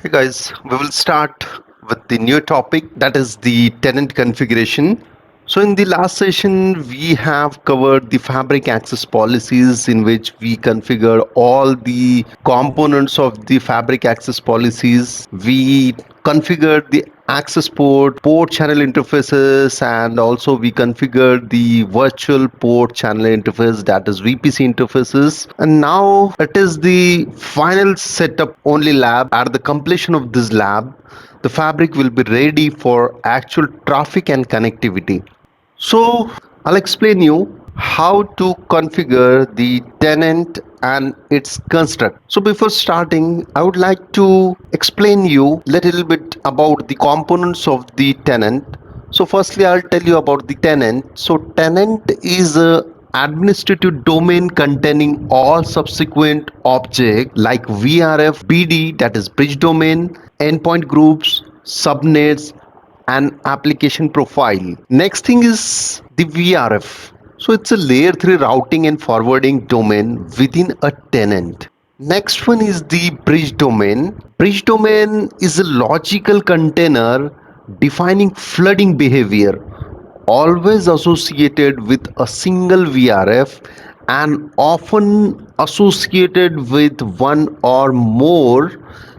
Hey guys, we will start with the new topic, that is the tenant configuration. So in the last session, we have covered the fabric access policies in which we configure all the components of the fabric access policies. We configured the access port channel interfaces, and also we configured the virtual port channel interface, that is VPC interfaces. And now it is the final setup only lab. At the completion of this lab, the fabric will be ready for actual traffic and connectivity. So I'll explain you how to configure the tenant and its construct. So before starting, I would like to explain you a little bit about the components of the tenant. So firstly, I'll tell you about the tenant. So tenant is a administrative domain containing all subsequent objects like VRF, BD, that is bridge domain, endpoint groups, subnets, an application profile. Next thing is the VRF. So it's a layer 3 routing and forwarding domain within a tenant. Next one is the bridge domain. Bridge domain is a logical container defining flooding behavior, always associated with a single VRF and often associated with one or more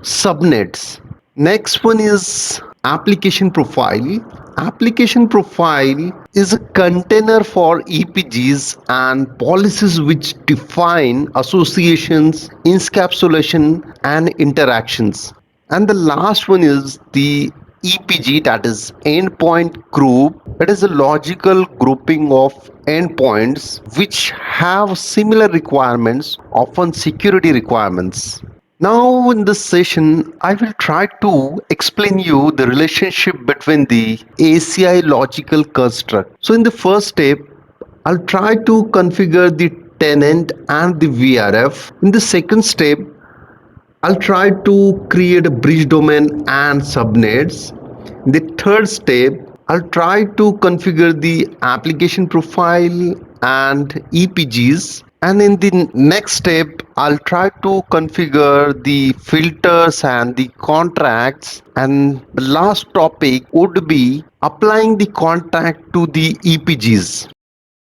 subnets. Next one is application profile. Application profile is a container for EPGs and policies which define associations, encapsulation, and interactions. And the last one is the EPG, that is endpoint group. It is a logical grouping of endpoints which have similar requirements, often security requirements. Now in this session, I will try to explain you the relationship between the ACI logical construct. So in the first step, I'll try to configure the tenant and the VRF. In the second step, I'll try to create a bridge domain and subnets. In the third step, I'll try to configure the application profile and EPGs. And in the next step, I'll try to configure the filters and the contracts. And the last topic would be applying the contract to the EPGs.